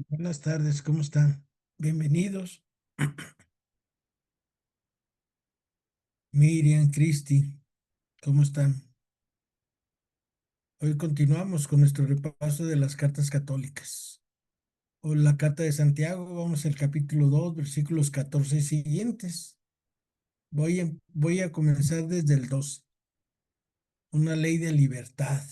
Buenas tardes, ¿cómo están? Bienvenidos. Miriam, Cristi, ¿cómo están? Hoy continuamos con nuestro repaso de las cartas católicas. Hoy la carta de Santiago, vamos al capítulo 2, versículos 14 y siguientes. Voy a comenzar desde el 2. Una ley de libertad.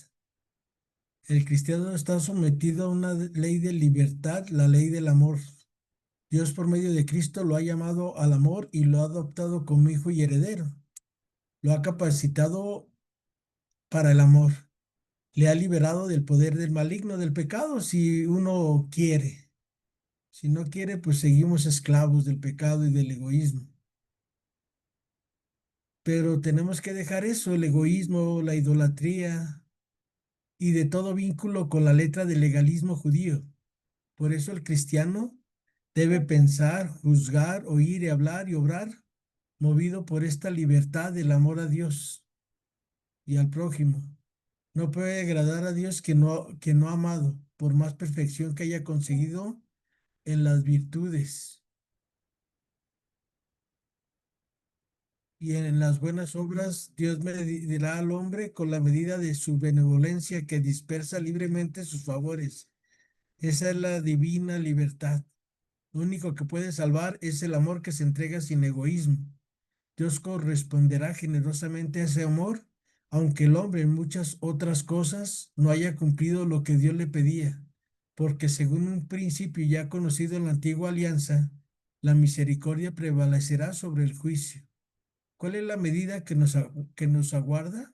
El cristiano está sometido a una ley de libertad, la ley del amor. Dios por medio de Cristo lo ha llamado al amor y lo ha adoptado como hijo y heredero. Lo ha capacitado para el amor. Le ha liberado del poder del maligno, del pecado, si uno quiere. Si no quiere, pues seguimos esclavos del pecado y del egoísmo. Pero tenemos que dejar eso, el egoísmo, la idolatría y de todo vínculo con la letra del legalismo judío. Por eso el cristiano debe pensar, juzgar, oír y hablar y obrar, movido por esta libertad del amor a Dios y al prójimo. No puede agradar a Dios que no ha amado, por más perfección que haya conseguido en las virtudes y en las buenas obras. Dios medirá al hombre con la medida de su benevolencia que dispersa libremente sus favores. Esa es la divina libertad. Lo único que puede salvar es el amor que se entrega sin egoísmo. Dios corresponderá generosamente a ese amor, aunque el hombre en muchas otras cosas no haya cumplido lo que Dios le pedía, porque según un principio ya conocido en la antigua alianza, la misericordia prevalecerá sobre el juicio. ¿Cuál es la medida que nos aguarda?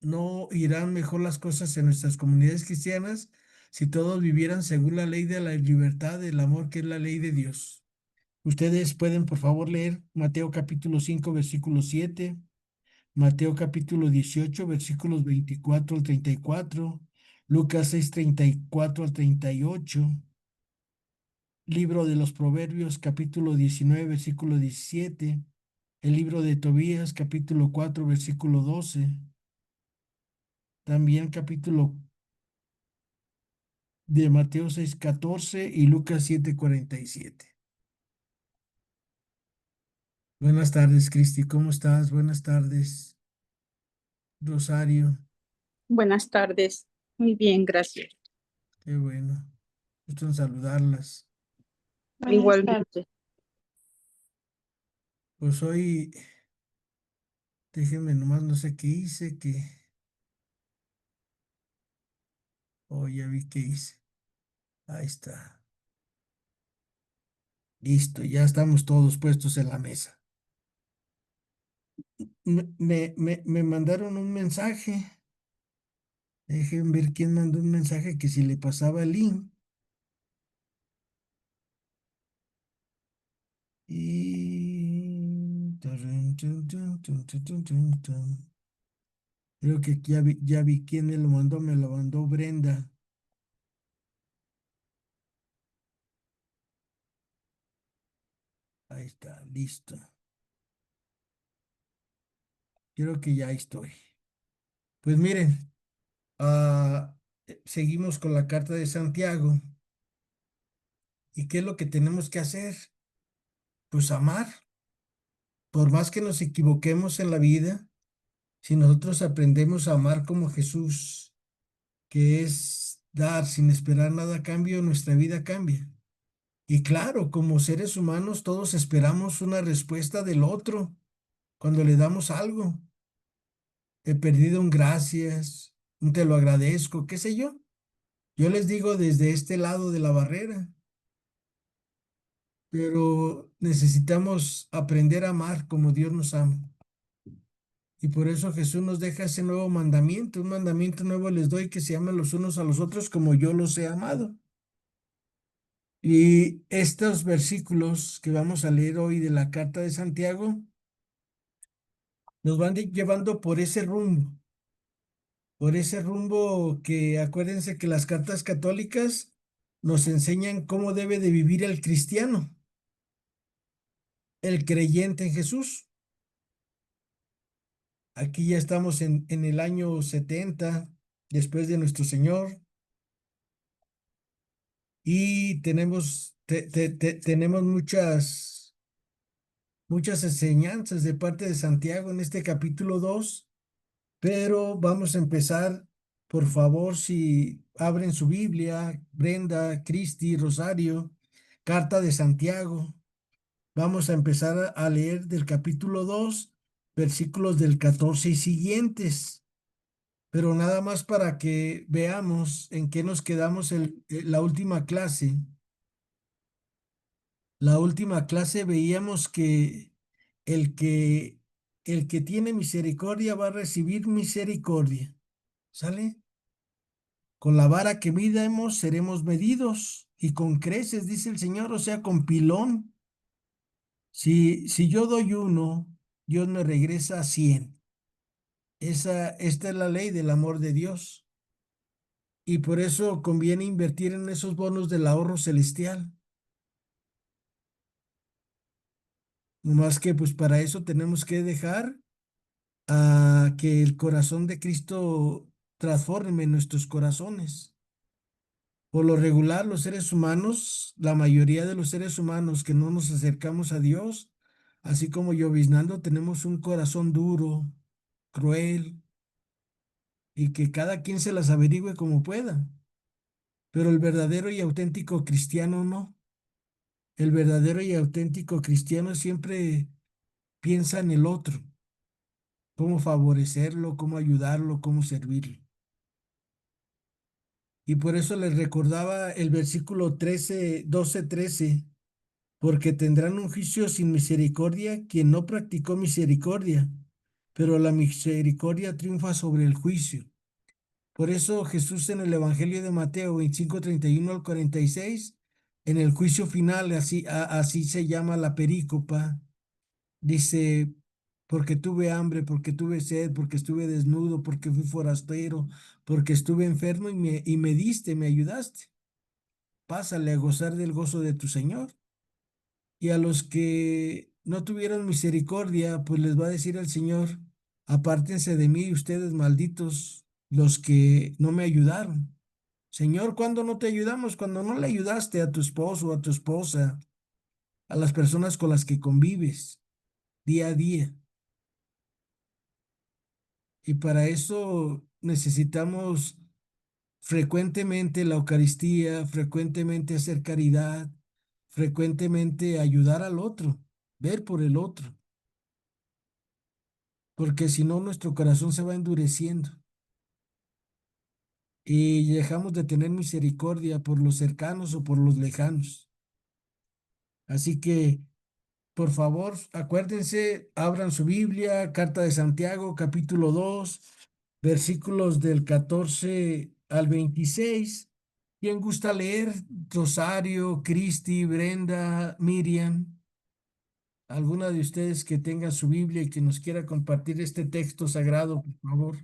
¿No irán mejor las cosas en nuestras comunidades cristianas si todos vivieran según la ley de la libertad, del amor, que es la ley de Dios? Ustedes pueden, por favor, leer Mateo capítulo 5 versículo 7, Mateo capítulo 18 versículos 24 al 34, Lucas 6 34 al 38, libro de los Proverbios capítulo 19 versículo 17, el libro de Tobías capítulo 4 versículo 12, también capítulo de Mateo 6 14 y Lucas 7 47. Buenas tardes, Cristi, ¿cómo estás? Buenas tardes, Rosario. Buenas tardes. Muy bien, gracias. Qué bueno. Gusto en saludarlas. Buenas tardes. Igualmente. Pues hoy, déjenme nomás, no sé qué hice, oh, ya vi qué hice. Ahí está. Listo, ya estamos todos puestos en la mesa. Me mandaron un mensaje. Dejen ver quién mandó un mensaje que si le pasaba el link. Y... tarun, tun, tun, tun, tun, tun, tun, tun. Creo que ya vi quién me lo mandó Brenda. Ahí está, listo. Creo que ya estoy. Pues miren, seguimos con la carta de Santiago. ¿Y qué es lo que tenemos que hacer? Pues amar. Por más que nos equivoquemos en la vida, si nosotros aprendemos a amar como Jesús, que es dar sin esperar nada a cambio, nuestra vida cambia. Y claro, como seres humanos, todos esperamos una respuesta del otro cuando le damos algo. He perdido un gracias, un te lo agradezco, qué sé yo. Yo les digo desde este lado de la barrera, pero necesitamos aprender a amar como Dios nos ama. Y por eso Jesús nos deja ese nuevo mandamiento. Un mandamiento nuevo les doy, que se amen los unos a los otros como yo los he amado. Y estos versículos que vamos a leer hoy de la carta de Santiago nos van llevando por ese rumbo que acuérdense que las cartas católicas nos enseñan cómo debe de vivir el cristiano, el creyente en Jesús. Aquí ya estamos en el año 70 después de nuestro Señor. y tenemos muchas enseñanzas de parte de Santiago en este capítulo 2, pero vamos a empezar, por favor, si abren su Biblia, Brenda, Cristi, Rosario, Carta de Santiago. Vamos a empezar a leer del capítulo 2, versículos del 14 y siguientes, pero nada más para que veamos en qué nos quedamos la última clase. La última clase veíamos que el que el que tiene misericordia va a recibir misericordia. ¿Sale? Con la vara que midamos seremos medidos y con creces, dice el Señor, o sea, con pilón. Si yo doy uno, Dios me regresa a 100. Esta es la ley del amor de Dios. Y por eso conviene invertir en esos bonos del ahorro celestial. No más que pues para eso tenemos que dejar a que el corazón de Cristo transforme nuestros corazones. Por lo regular, los seres humanos, la mayoría de los seres humanos que no nos acercamos a Dios, así como lloviznando, tenemos un corazón duro, cruel, y que cada quien se las averigüe como pueda. Pero el verdadero y auténtico cristiano no. El verdadero y auténtico cristiano siempre piensa en el otro, cómo favorecerlo, cómo ayudarlo, cómo servirlo. Y por eso les recordaba el versículo 13, 12, 13, porque tendrán un juicio sin misericordia quien no practicó misericordia, pero la misericordia triunfa sobre el juicio. Por eso Jesús en el Evangelio de Mateo 25, 31 al 46, en el juicio final, así se llama la perícopa, dice, porque tuve hambre, porque tuve sed, porque estuve desnudo, porque fui forastero, porque estuve enfermo y me diste, me ayudaste. Pásale a gozar del gozo de tu Señor. Y a los que no tuvieron misericordia, pues les va a decir el Señor, apártense de mí, ustedes malditos, los que no me ayudaron. Señor, ¿cuándo no te ayudamos? Cuando no le ayudaste a tu esposo, a tu esposa, a las personas con las que convives día a día. Y para eso necesitamos frecuentemente la Eucaristía, frecuentemente hacer caridad, frecuentemente ayudar al otro, ver por el otro, porque si no nuestro corazón se va endureciendo y dejamos de tener misericordia por los cercanos o por los lejanos. Así que, por favor, acuérdense, abran su Biblia, Carta de Santiago, capítulo 2, versículos del 14 al 26. ¿Quién gusta leer? Rosario, Cristi, Brenda, Miriam. ¿Alguna de ustedes que tenga su Biblia y que nos quiera compartir este texto sagrado, por favor?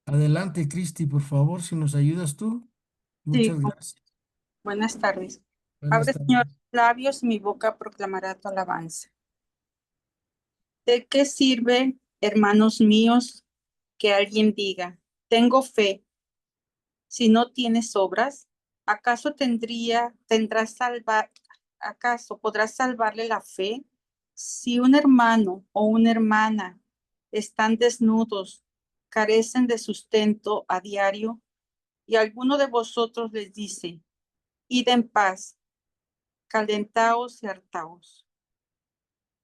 Adelante, Cristi, por favor, si nos ayudas tú. Sí, Muchas gracias. buenas tardes. Buenas Abre, Señor, tardes. labios, mi boca proclamará tu alabanza. ¿De qué sirve, hermanos míos, que alguien diga, tengo fe, si no tienes obras? ¿Acaso acaso podrás salvarle la fe? Si un hermano o una hermana están desnudos, carecen de sustento a diario, y alguno de vosotros les dice, id en paz, calentaos y hartaos,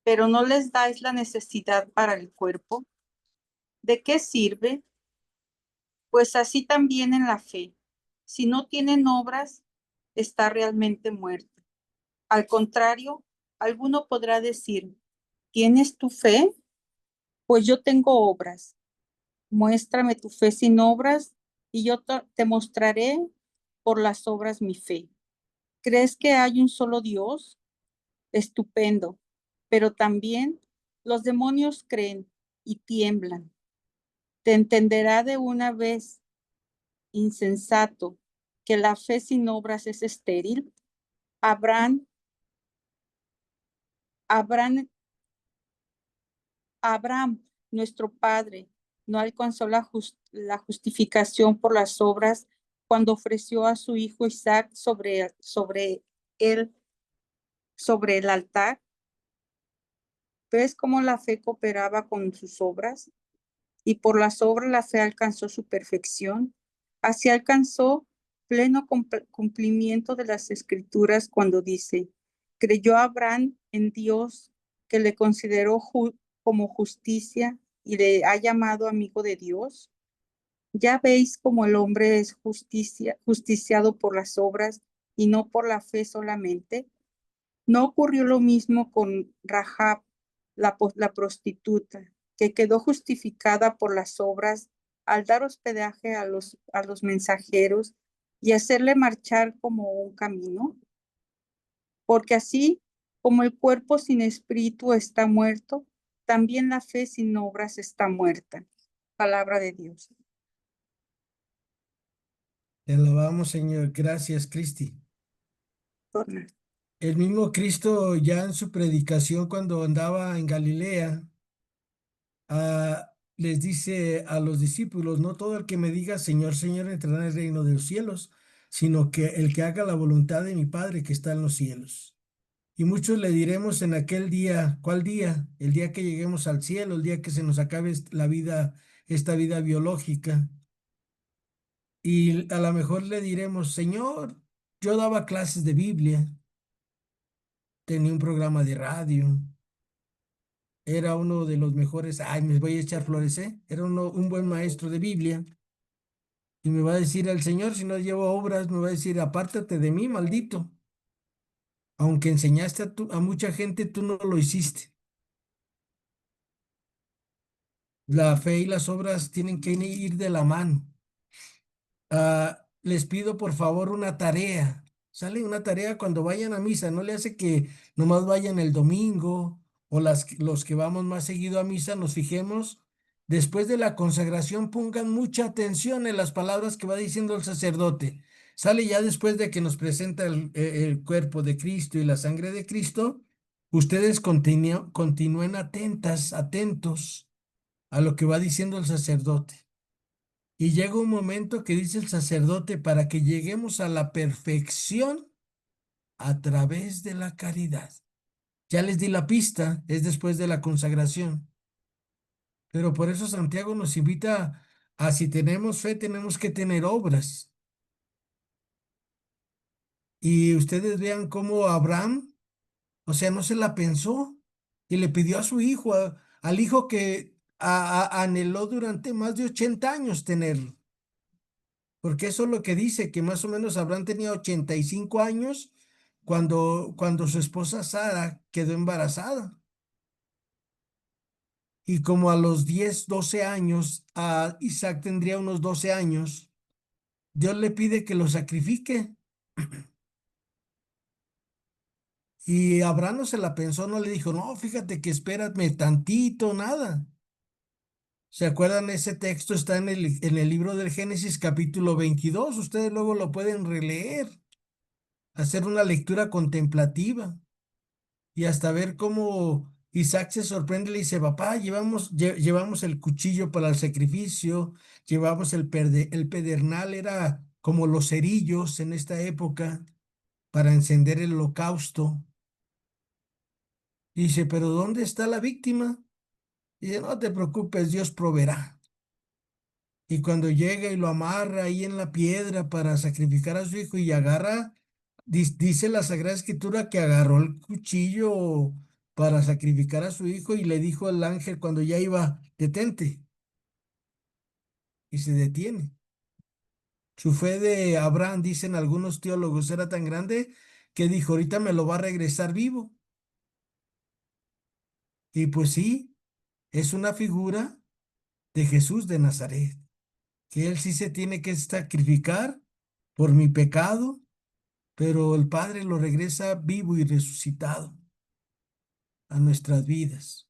pero no les dais la necesidad para el cuerpo, ¿de qué sirve? Pues así también en la fe. Si no tienen obras, está realmente muerta. Al contrario, alguno podrá decir, ¿tienes tu fe? Pues yo tengo obras. Muéstrame tu fe sin obras y yo te mostraré por las obras mi fe. ¿Crees que hay un solo Dios? Estupendo. Pero también los demonios creen y tiemblan. Te entenderá de una vez, insensato, que la fe sin obras es estéril. Abraham, Abraham, Abraham, nuestro padre, no alcanzó la justificación por las obras cuando ofreció a su hijo Isaac el, sobre el altar. ¿Ves cómo la fe cooperaba con sus obras? Y por las obras la fe alcanzó su perfección. Así alcanzó pleno cumplimiento de las escrituras cuando dice, creyó Abraham en Dios que le consideró como justicia y le ha llamado amigo de Dios. Ya veis cómo el hombre es justiciado por las obras y no por la fe solamente. No ocurrió lo mismo con Rahab, la prostituta, que quedó justificada por las obras al dar hospedaje a los mensajeros y hacerle marchar como un camino. Porque así como el cuerpo sin espíritu está muerto, también la fe sin obras está muerta. Palabra de Dios. Te alabamos, Señor. Gracias, Cristi. Torna. El mismo Cristo ya en su predicación cuando andaba en Galilea, les dice a los discípulos, no todo el que me diga Señor, Señor entrará en el reino de los cielos, sino que el que haga la voluntad de mi Padre que está en los cielos. Y muchos le diremos en aquel día, ¿cuál día? El día que lleguemos al cielo, el día que se nos acabe la vida, esta vida biológica. Y a lo mejor le diremos, Señor, yo daba clases de Biblia, tenía un programa de radio, era uno de los mejores, ay, me voy a echar flores, ¿eh? Era un buen maestro de Biblia. Y me va a decir el Señor, si no llevo obras, me va a decir, apártate de mí, maldito. Aunque enseñaste a mucha gente, tú no lo hiciste. La fe y las obras tienen que ir de la mano. Les pido por favor una tarea. Sale una tarea cuando vayan a misa. No le hace que nomás vayan el domingo o los que vamos más seguido a misa nos fijemos. Después de la consagración pongan mucha atención en las palabras que va diciendo el sacerdote. Sale ya después de que nos presenta el cuerpo de Cristo y la sangre de Cristo. Ustedes continúen atentos a lo que va diciendo el sacerdote. Y llega un momento que dice el sacerdote, para que lleguemos a la perfección a través de la caridad. Ya les di la pista, es después de la consagración. Pero por eso Santiago nos invita a si tenemos fe, tenemos que tener obras. Y ustedes vean cómo Abraham, o sea, no se la pensó y le pidió a su hijo, al hijo que anheló durante más de 80 años tenerlo. Porque eso es lo que dice, que más o menos Abraham tenía 85 años cuando su esposa Sara quedó embarazada. Y como a los 10 12 años, a Isaac tendría unos 12 años, Dios le pide que lo sacrifique. Y Abraham no se la pensó, no le dijo, no, fíjate que espérame tantito, nada. ¿Se acuerdan? Ese texto está en el libro del Génesis capítulo 22. Ustedes luego lo pueden releer, hacer una lectura contemplativa. Y hasta ver cómo Isaac se sorprende y le dice, papá, llevamos el cuchillo para el sacrificio, llevamos el pedernal, era como los cerillos en esta época para encender el holocausto. Y dice, pero ¿dónde está la víctima? Y dice, no te preocupes, Dios proveerá. Y cuando llega y lo amarra ahí en la piedra para sacrificar a su hijo y agarra, dice la Sagrada Escritura que agarró el cuchillo para sacrificar a su hijo y le dijo al ángel cuando ya iba, detente, y se detiene. Su fe de Abraham, dicen algunos teólogos, era tan grande que dijo, ahorita me lo va a regresar vivo. Y pues sí, es una figura de Jesús de Nazaret, que él sí se tiene que sacrificar por mi pecado, pero el Padre lo regresa vivo y resucitado a nuestras vidas.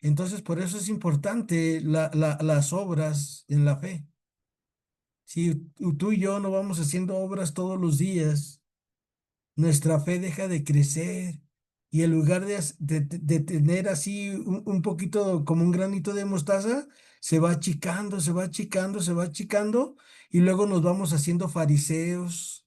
Entonces, por eso es importante las obras en la fe. Si tú y yo no vamos haciendo obras todos los días, nuestra fe deja de crecer Y en lugar de tener así un poquito como un granito de mostaza, se va achicando, se va achicando, se va achicando, y luego nos vamos haciendo fariseos,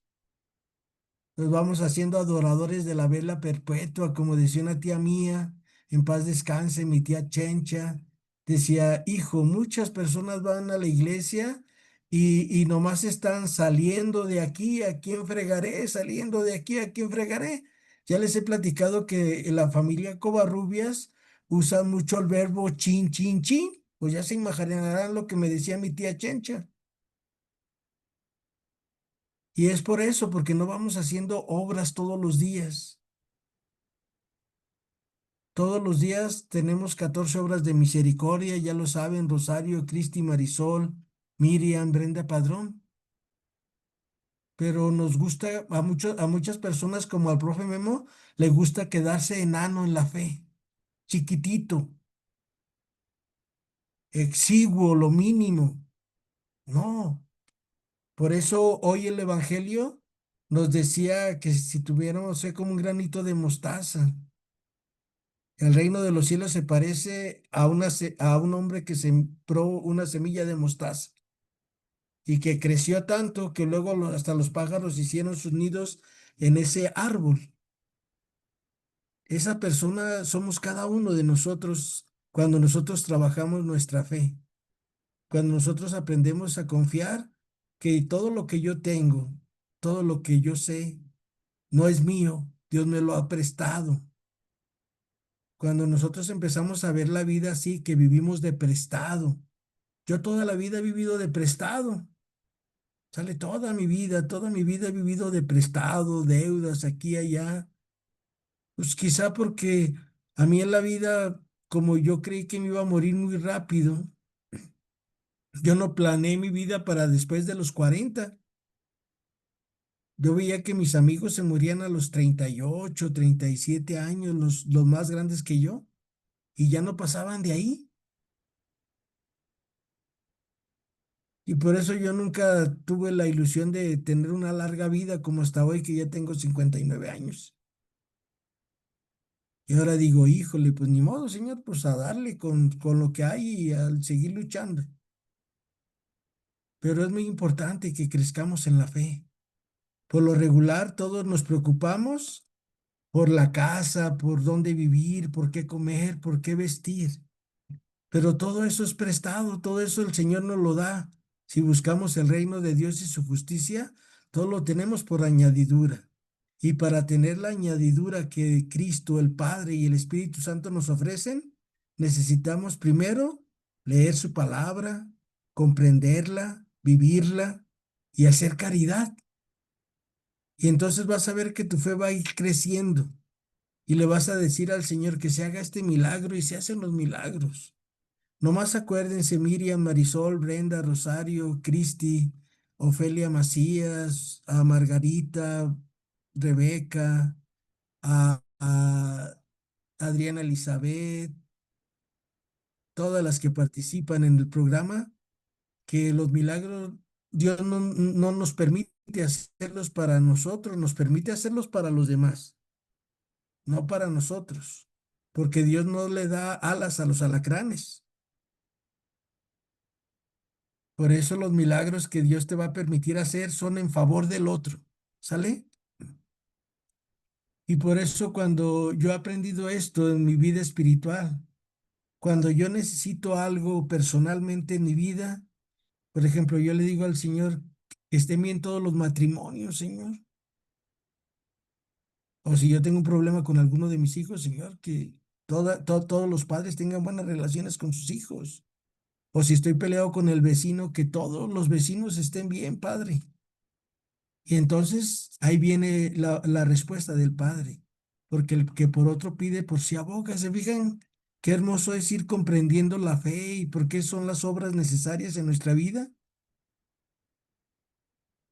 nos vamos haciendo adoradores de la vela perpetua, como decía una tía mía, en paz descanse, mi tía Chencha. Decía, hijo, muchas personas van a la iglesia y nomás están saliendo de aquí, ¿a quién fregaré? Saliendo de aquí, ¿a quién fregaré? Ya les he platicado que en la familia Covarrubias usan mucho el verbo chin, chin, chin. Pues ya se imaginarán lo que me decía mi tía Chencha. Y es por eso, porque no vamos haciendo obras todos los días. Todos los días tenemos 14 obras de misericordia, ya lo saben, Rosario, Cristi, Marisol, Miriam, Brenda Padrón. Pero nos gusta, a muchas personas como al profe Memo, le gusta quedarse enano en la fe, chiquitito, exiguo, lo mínimo. No, por eso hoy el Evangelio nos decía que si tuviéramos fe como un granito de mostaza. El reino de los cielos se parece a, a un hombre que sembró una semilla de mostaza y que creció tanto que luego hasta los pájaros hicieron sus nidos en ese árbol. Esa persona somos cada uno de nosotros cuando nosotros trabajamos nuestra fe, cuando nosotros aprendemos a confiar que todo lo que yo tengo, todo lo que yo sé, no es mío, Dios me lo ha prestado. Cuando nosotros empezamos a ver la vida así, que vivimos de prestado. Yo toda la vida he vivido de prestado. Sale toda mi vida he vivido de prestado, deudas aquí y allá. Pues quizá porque a mí en la vida, como yo creí que me iba a morir muy rápido, yo no planeé mi vida para después de los 40. Yo veía que mis amigos se morían a los 38, 37 años, los más grandes que yo, y ya no pasaban de ahí. Y por eso yo nunca tuve la ilusión de tener una larga vida como hasta hoy, que ya tengo 59 años. Y ahora digo, híjole, pues ni modo, señor, pues a darle con lo que hay y a seguir luchando. Pero es muy importante que crezcamos en la fe. Por lo regular, todos nos preocupamos por la casa, por dónde vivir, por qué comer, por qué vestir. Pero todo eso es prestado, todo eso el Señor nos lo da. Si buscamos el reino de Dios y su justicia, todo lo tenemos por añadidura. Y para tener la añadidura que Cristo, el Padre y el Espíritu Santo nos ofrecen, necesitamos primero leer su palabra, comprenderla, vivirla y hacer caridad. Y entonces vas a ver que tu fe va a ir creciendo y le vas a decir al Señor que se haga este milagro y se hacen los milagros. Nomás acuérdense, Miriam, Marisol, Brenda, Rosario, Cristi, Ofelia Macías, a Margarita, Rebeca, a Adriana Elizabeth, todas las que participan en el programa, que los milagros Dios no nos permite hacerlos para nosotros, nos permite hacerlos para los demás, no para nosotros, porque Dios no le da alas a los alacranes. Por eso los milagros que Dios te va a permitir hacer son en favor del otro, ¿sale? Y por eso cuando yo he aprendido esto en mi vida espiritual, cuando yo necesito algo personalmente en mi vida, por ejemplo, yo le digo al Señor que estén bien todos los matrimonios, Señor. O si yo tengo un problema con alguno de mis hijos, Señor, que todos los padres tengan buenas relaciones con sus hijos. O si estoy peleado con el vecino, que todos los vecinos estén bien, Padre. Y entonces ahí viene la respuesta del Padre, porque el que por otro pide, por si aboga. ¿Se fijan qué hermoso es ir comprendiendo la fe y por qué son las obras necesarias en nuestra vida?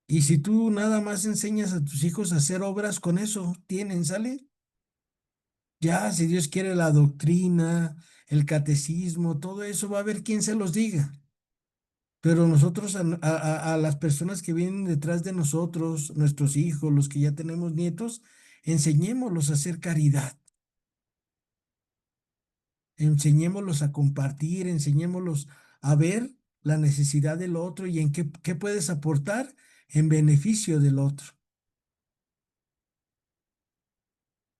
Y si tú nada más enseñas a tus hijos a hacer obras, con eso tienen, ¿sale? Ya, si Dios quiere, la doctrina, el catecismo, todo eso va a haber quien se los diga. Pero nosotros, a las personas que vienen detrás de nosotros, nuestros hijos, los que ya tenemos nietos, enseñémoslos a hacer caridad. enseñémoslos a compartir, enseñémoslos a ver la necesidad del otro y en qué puedes aportar en beneficio del otro.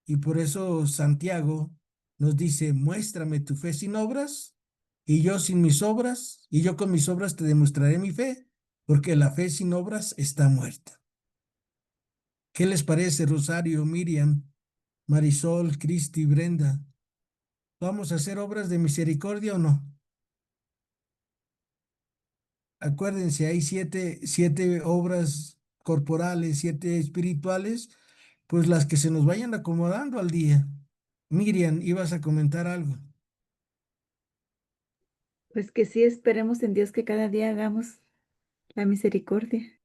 Y por eso Santiago nos dice, muéstrame tu fe sin obras, y yo sin mis obras, y yo con mis obras te demostraré mi fe, porque la fe sin obras está muerta. ¿Qué les parece, Rosario, Miriam, Marisol, Cristi, Brenda? ¿Vamos a hacer obras de misericordia o no? Acuérdense, hay siete obras corporales, 7 espirituales, pues las que se nos vayan acomodando al día. Miriam, ibas a comentar algo. Pues que sí esperemos en Dios que cada día hagamos la misericordia.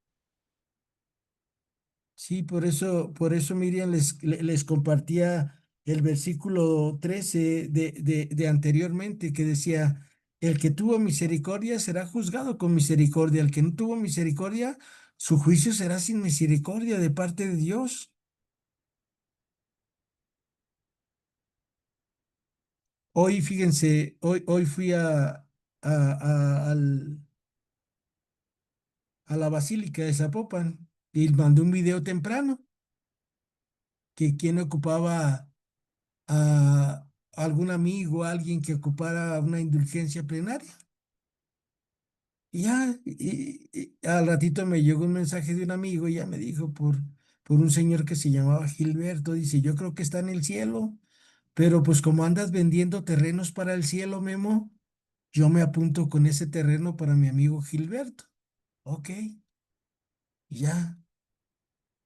Sí, por eso Miriam les compartía el versículo 13 de anteriormente que decía, el que tuvo misericordia será juzgado con misericordia, el que no tuvo misericordia, su juicio será sin misericordia de parte de Dios. Hoy, fíjense, hoy fui a la Basílica de Zapopan y mandé un video temprano que quien ocupaba a algún amigo, alguien que ocupara una indulgencia plenaria. Y ya, y al ratito me llegó un mensaje de un amigo y ya me dijo por un señor que se llamaba Gilberto, dice, yo creo que está en el cielo, pero pues como andas vendiendo terrenos para el cielo, Memo, yo me apunto con ese terreno para mi amigo Gilberto. Ok, ya.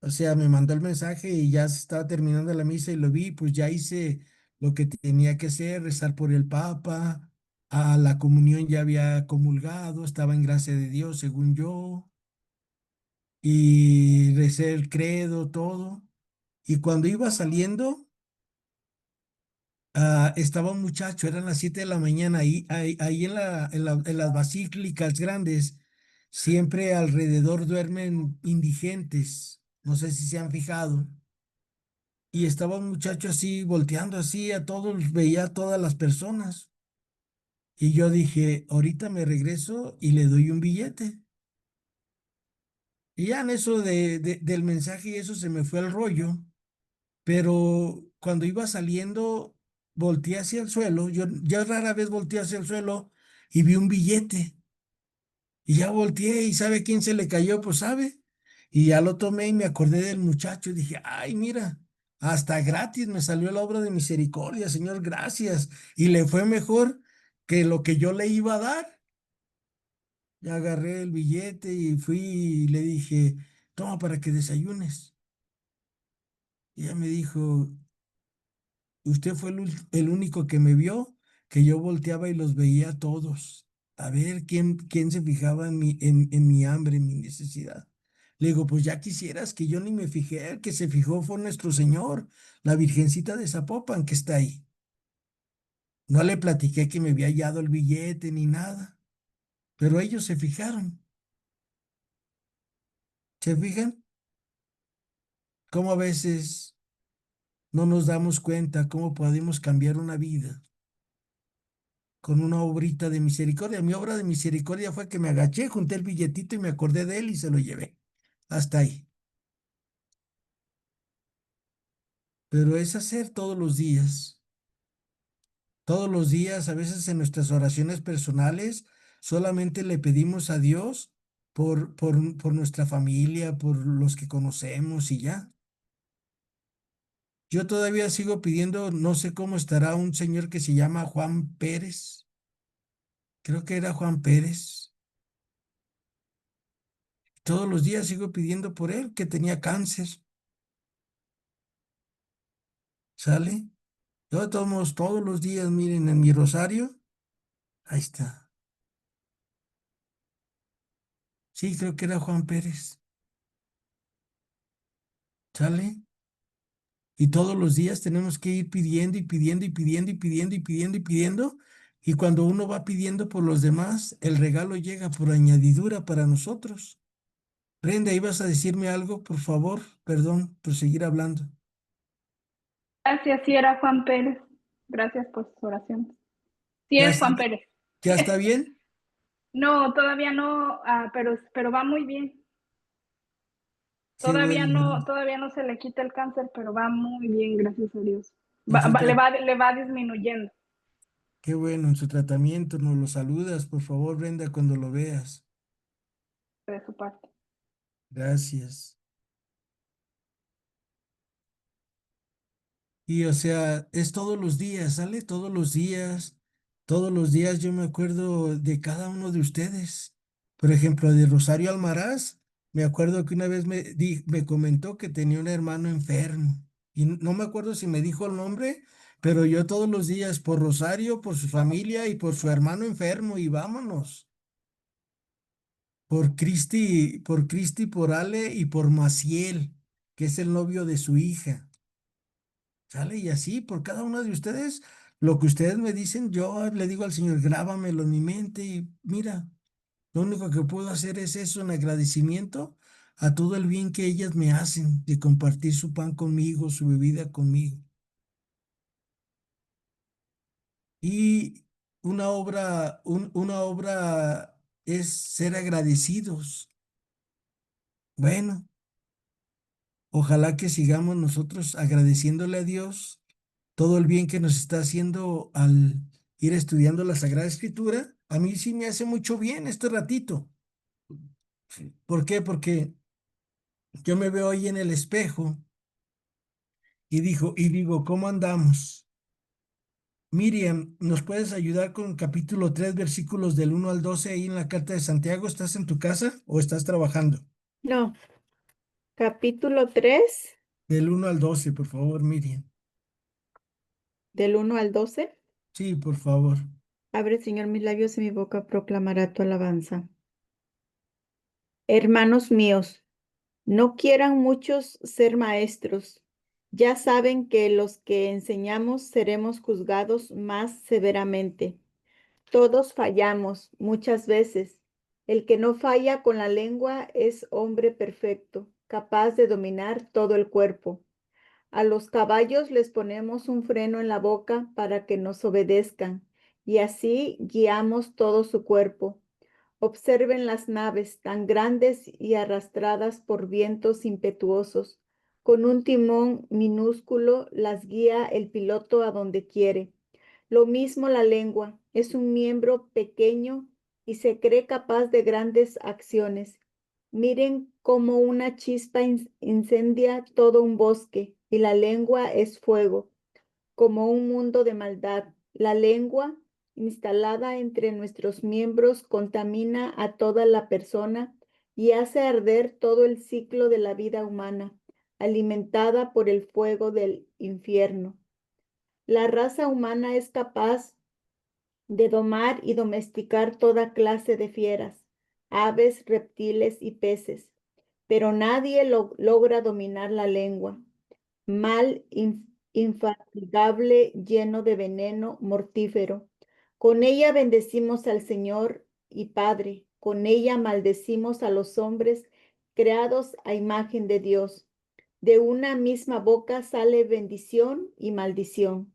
O sea, me mandó el mensaje y ya se estaba terminando la misa y lo vi, pues ya hice lo que tenía que hacer, rezar por el Papa, a la comunión ya había comulgado, estaba en gracia de Dios, según yo, y recé el credo, todo. Y cuando iba saliendo, estaba un muchacho, eran las 7 de la mañana, ahí en las basílicas grandes, siempre alrededor duermen indigentes, no sé si se han fijado. Y estaba un muchacho así, volteando así a todos, veía a todas las personas. Y yo dije, ahorita me regreso y le doy un billete. Y ya en eso del mensaje y eso se me fue el rollo. Pero cuando iba saliendo, volteé hacia el suelo. Yo ya rara vez volteé hacia el suelo y vi un billete. Y ya volteé y ¿sabe quién se le cayó? Pues sabe. Y ya lo tomé y me acordé del muchacho y dije, ay, mira, hasta gratis me salió la obra de misericordia, Señor, gracias. Y le fue mejor que lo que yo le iba a dar. Ya agarré el billete y fui y le dije, toma para que desayunes. Y ella me dijo, usted fue el único que me vio, que yo volteaba y los veía a todos. A ver quién se fijaba en mi hambre, en mi necesidad. Le digo, pues ya quisieras que yo ni me fijé, el que se fijó fue nuestro Señor, la Virgencita de Zapopan que está ahí. No le platiqué que me había hallado el billete ni nada, pero ellos se fijaron. ¿Se fijan? Cómo a veces no nos damos cuenta cómo podemos cambiar una vida con una obrita de misericordia. Mi obra de misericordia fue que me agaché, junté el billetito y me acordé de él y se lo llevé. Hasta ahí. Pero es hacer todos los días. Todos los días, a veces en nuestras oraciones personales, solamente le pedimos a Dios por nuestra familia, por los que conocemos y ya. Yo todavía sigo pidiendo, no sé cómo estará un señor que se llama Juan Pérez. Creo que era Juan Pérez. Todos los días sigo pidiendo por él, que tenía cáncer. ¿Sale? Yo todos los días, miren, en mi rosario, ahí está. Sí, creo que era Juan Pérez. ¿Sale? Y todos los días tenemos que ir pidiendo y pidiendo y pidiendo y pidiendo y pidiendo y pidiendo. Y cuando uno va pidiendo por los demás, el regalo llega por añadidura para nosotros. Brenda, ¿ibas a decirme algo, por favor? Perdón por seguir hablando. Gracias, sí era Juan Pérez. Gracias por sus oraciones. Sí, ¿Ya es está, Juan Pérez. ya está bien? No, todavía no, pero va muy bien. Qué bueno. Todavía no se le quita el cáncer, pero va muy bien, gracias a Dios. En su tra- Le va disminuyendo Qué bueno, en su tratamiento nos lo saludas, por favor, Brenda, cuando lo veas. de su parte. Gracias. Y o sea, es todos los días, ¿sale? Todos los días. Todos los días yo me acuerdo de cada uno de ustedes. Por ejemplo, de Rosario Almaraz, me acuerdo que una vez me comentó que tenía un hermano enfermo. Y no me acuerdo si me dijo el nombre, pero yo todos los días por Rosario, por su familia y por su hermano enfermo, y vámonos. Por Cristi, por Ale y por Maciel, que es el novio de su hija. ¿Sale? Y así, por cada uno de ustedes, lo que ustedes me dicen, yo le digo al Señor, grábamelo en mi mente y mira, lo único que puedo hacer es eso en agradecimiento a todo el bien que ellas me hacen, de compartir su pan conmigo, su bebida conmigo. Y una obra es ser agradecidos. Bueno, ojalá que sigamos nosotros agradeciéndole a Dios todo el bien que nos está haciendo al ir estudiando la Sagrada Escritura. A mí sí me hace mucho bien este ratito. Sí. ¿Por qué? Porque yo me veo ahí en el espejo y digo, ¿cómo andamos? Miriam, ¿nos puedes ayudar con capítulo 3 versículos del 1 al 12 ahí en la carta de Santiago? ¿Estás en tu casa o estás trabajando? No, capítulo 3 Del 1 al 12, por favor, Miriam. del 1 al 12. Sí, por favor. Abre, Señor, mis labios y mi boca proclamará tu alabanza. Hermanos míos, no quieran muchos ser maestros. Ya saben que los que enseñamos seremos juzgados más severamente. Todos fallamos muchas veces. El que no falla con la lengua es hombre perfecto, capaz de dominar todo el cuerpo. A los caballos les ponemos un freno en la boca para que nos obedezcan, y así guiamos todo su cuerpo. Observen las naves tan grandes y arrastradas por vientos impetuosos. Con un timón minúsculo las guía el piloto a donde quiere. Lo mismo la lengua, es un miembro pequeño y se cree capaz de grandes acciones. Miren cómo una chispa incendia todo un bosque y la lengua es fuego, como un mundo de maldad. La lengua, instalada entre nuestros miembros, contamina a toda la persona y hace arder todo el ciclo de la vida humana, alimentada por el fuego del infierno. La raza humana es capaz de domar y domesticar toda clase de fieras, aves, reptiles y peces, pero nadie logra dominar la lengua. Mal infatigable, lleno de veneno mortífero. Con ella bendecimos al Señor y Padre, con ella maldecimos a los hombres creados a imagen de Dios. De una misma boca sale bendición y maldición.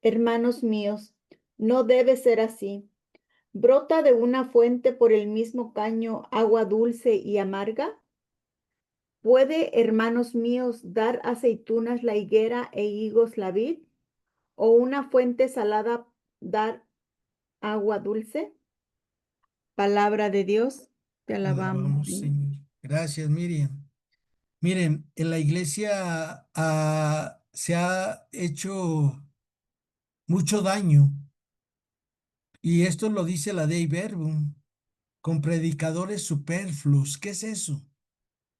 Hermanos míos, no debe ser así. ¿Brota de una fuente por el mismo caño agua dulce y amarga? ¿Puede, hermanos míos, dar aceitunas la higuera e higos la vid? ¿O una fuente salada dar agua dulce? Palabra de Dios, te alabamos, Alabamos, Señor. Señor. Gracias, Miriam. Miren, en la iglesia se ha hecho mucho daño, y esto lo dice la Dei Verbum, con predicadores superfluos. ¿Qué es eso?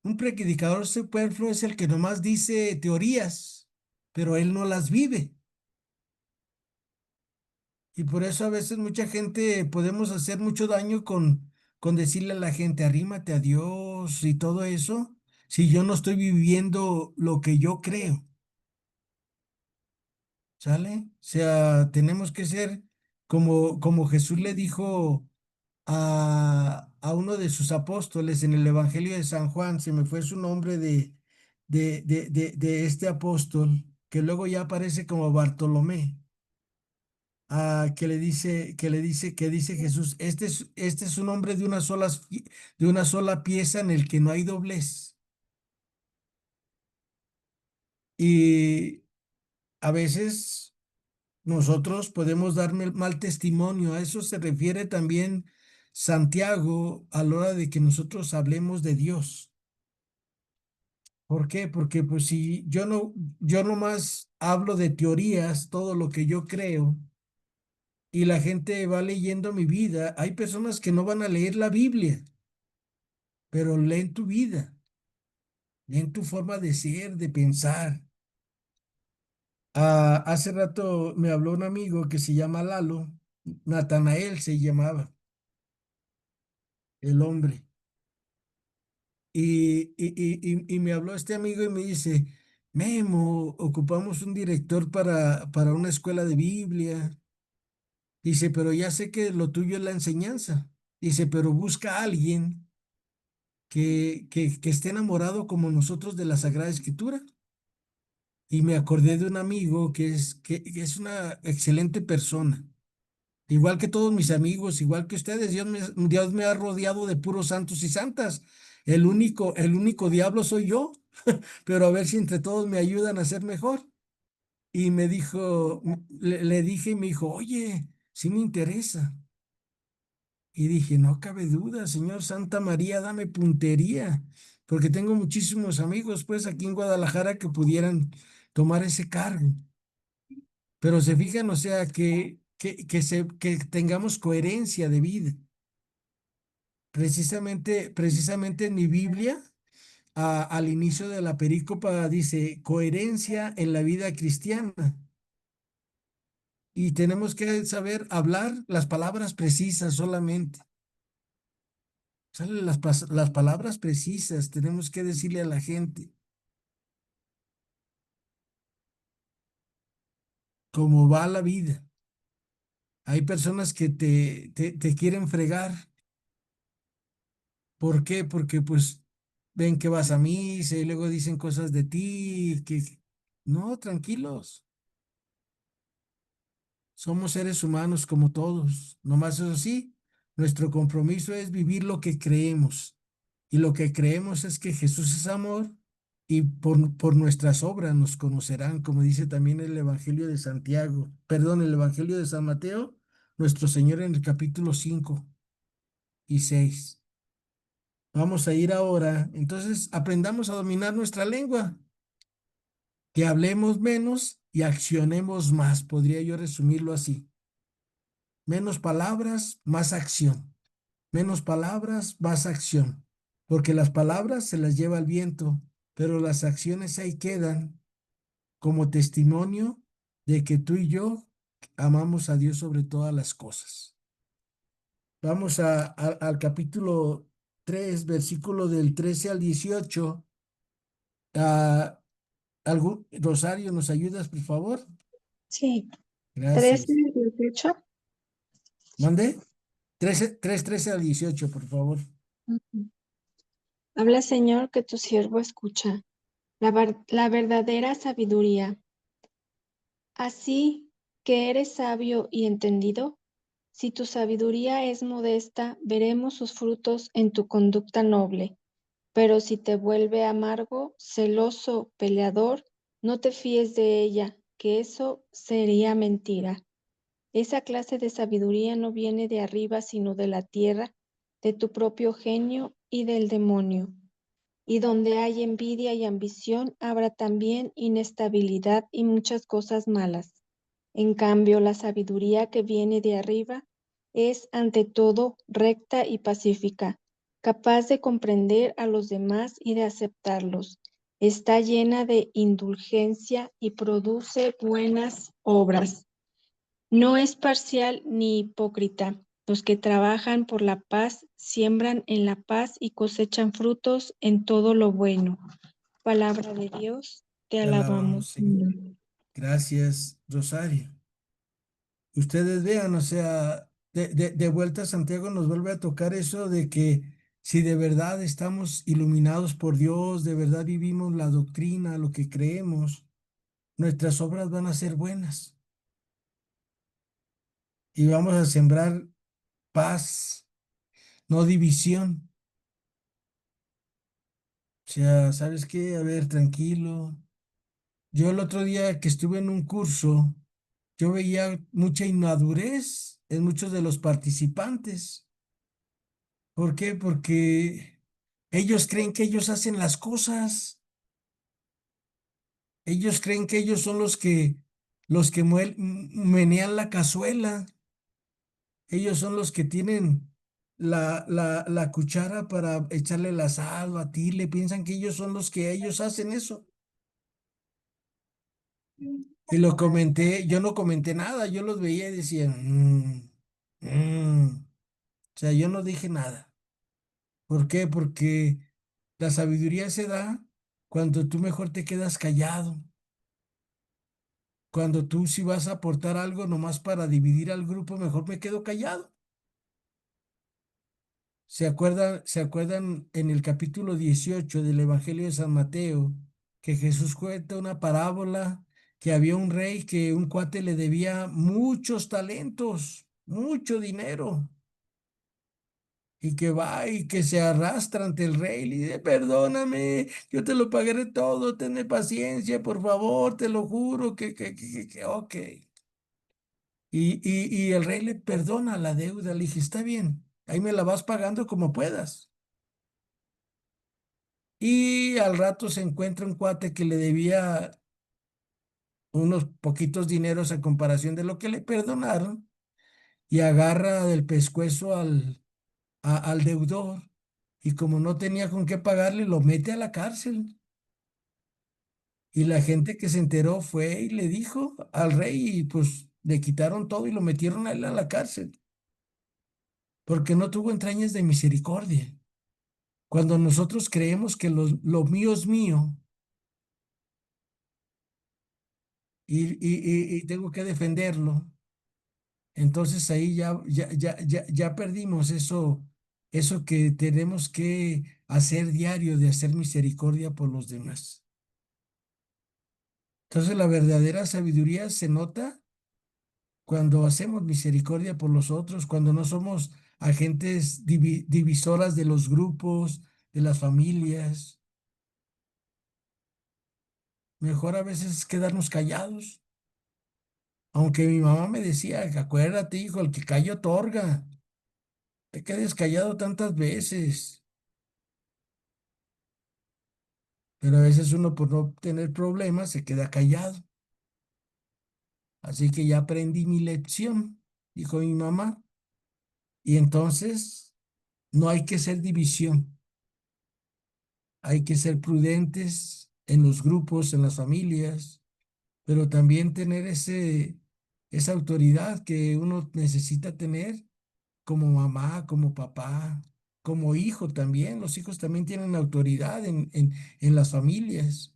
Un predicador superfluo es el que nomás dice teorías, pero él no las vive. Y por eso a veces mucha gente podemos hacer mucho daño con decirle a la gente, arrímate a Dios y todo eso, si yo no estoy viviendo lo que yo creo. ¿Sale? O sea, tenemos que ser como Jesús le dijo a uno de sus apóstoles en el Evangelio de San Juan, se me fue su nombre de este apóstol, que luego ya aparece como Bartolomé. que dice Jesús, este es un hombre de una sola pieza en el que no hay doblez. Y a veces nosotros podemos dar mal testimonio. A eso se refiere también Santiago a la hora de que nosotros hablemos de Dios. ¿Por qué? Porque pues si yo nomás hablo de teorías, todo lo que yo creo, y la gente va leyendo mi vida, hay personas que no van a leer la Biblia, pero leen tu vida, leen tu forma de ser, de pensar. Hace rato me habló un amigo que se llama Lalo, Natanael se llamaba, el hombre. Y me habló este amigo y me dice, Memo, ocupamos un director para una escuela de Biblia. Dice, pero ya sé que lo tuyo es la enseñanza. Dice, pero busca a alguien que esté enamorado como nosotros de la Sagrada Escritura. Y me acordé de un amigo que es una excelente persona. Igual que todos mis amigos, igual que ustedes, Dios me ha rodeado de puros santos y santas. El único diablo soy yo, pero a ver si entre todos me ayudan a ser mejor. Y me dijo, le dije y me dijo, oye, sí me interesa. Y dije, no cabe duda, Señor Santa María, dame puntería, porque tengo muchísimos amigos, pues, aquí en Guadalajara que pudieran tomar ese cargo. Pero se fijan, o sea, que tengamos coherencia de vida. Precisamente en mi Biblia, al inicio de la perícopa dice coherencia en la vida cristiana. Y tenemos que saber hablar las palabras precisas solamente. Salen las palabras precisas, tenemos que decirle a la gente cómo va la vida. Hay personas que te quieren fregar. ¿Por qué? Porque pues ven que vas a misa y luego dicen cosas de ti, que no, tranquilos. Somos seres humanos como todos. Nomás eso sí, nuestro compromiso es vivir lo que creemos. Y lo que creemos es que Jesús es amor y por nuestras obras nos conocerán, como dice también el Evangelio de Santiago, perdón, el Evangelio de San Mateo, nuestro Señor en el capítulo 5 y 6. Vamos a ir ahora, entonces aprendamos a dominar nuestra lengua, que hablemos menos y accionemos más, podría yo resumirlo así. Menos palabras, más acción. Menos palabras, más acción. Porque las palabras se las lleva el viento, pero las acciones ahí quedan como testimonio de que tú y yo amamos a Dios sobre todas las cosas. Vamos al capítulo 3, versículo del 13 al 18. Rosario, ¿nos ayudas, por favor? Sí, 13, Gracias. 18. ¿Mande? 13 al 18, por favor. Ujú. Habla, Señor, que tu siervo escucha la verdadera sabiduría. Así que eres sabio y entendido. Si tu sabiduría es modesta, veremos sus frutos en tu conducta noble. Pero si te vuelve amargo, celoso, peleador, no te fíes de ella, que eso sería mentira. Esa clase de sabiduría no viene de arriba, sino de la tierra, de tu propio genio y del demonio. Y donde hay envidia y ambición, habrá también inestabilidad y muchas cosas malas. En cambio, la sabiduría que viene de arriba es, ante todo, recta y pacífica, capaz de comprender a los demás y de aceptarlos. Está llena de indulgencia y produce buenas obras. No es parcial ni hipócrita. Los que trabajan por la paz siembran en la paz y cosechan frutos en todo lo bueno. Palabra de Dios, te Te alabamos, alabamos, Señor. Señor. Gracias, Rosario. Ustedes vean, o sea, de vuelta Santiago nos vuelve a tocar eso de que si de verdad estamos iluminados por Dios, de verdad vivimos la doctrina, lo que creemos, nuestras obras van a ser buenas. y vamos a sembrar paz, no división. O sea, ¿sabes qué? A ver, tranquilo. Yo el otro día que estuve en un curso, yo veía mucha inmadurez en muchos de los participantes. ¿Por qué? Porque ellos creen que ellos hacen las cosas. Ellos creen que ellos son los que menean la cazuela. Ellos son los que tienen la cuchara para echarle la sal, batirle. Piensan que ellos son los que ellos hacen eso. Y lo comenté, yo no comenté nada, yo los veía y decía, O sea, yo no dije nada. ¿Por qué? Porque la sabiduría se da cuando tú mejor te quedas callado. Cuando tú si vas a aportar algo nomás para dividir al grupo, mejor me quedo callado. ¿Se acuerdan en el capítulo 18 del Evangelio de San Mateo que Jesús cuenta una parábola que había un rey que un cuate le debía muchos talentos, mucho dinero, y que va y que se arrastra ante el rey y le dice, perdóname, yo te lo pagaré todo, tenme paciencia, por favor, te lo juro ok. Y el rey le perdona la deuda, le dije, está bien, ahí me la vas pagando como puedas. Y al rato se encuentra un cuate que le debía unos poquitos dineros a comparación de lo que le perdonaron y agarra del pescuezo al deudor y como no tenía con qué pagarle, lo mete a la cárcel. Y la gente que se enteró fue y le dijo al rey y pues le quitaron todo y lo metieron a él a la cárcel porque no tuvo entrañas de misericordia. Cuando nosotros creemos que lo mío es mío y tengo que defenderlo, entonces ahí ya perdimos eso que tenemos que hacer diario de hacer misericordia por los demás. Entonces la verdadera sabiduría se nota cuando hacemos misericordia por los otros, cuando no somos agentes divisoras de los grupos, de las familias. Mejor a veces es quedarnos callados. Aunque mi mamá me decía, acuérdate, hijo, el que calla otorga. Te quedes callado tantas veces. Pero a veces uno por no tener problemas se queda callado. Así que ya aprendí mi lección, dijo mi mamá. Y entonces no hay que ser división. Hay que ser prudentes en los grupos, en las familias, pero también tener esa autoridad que uno necesita tener como mamá, como papá, como hijo también. Los hijos también tienen autoridad en las familias,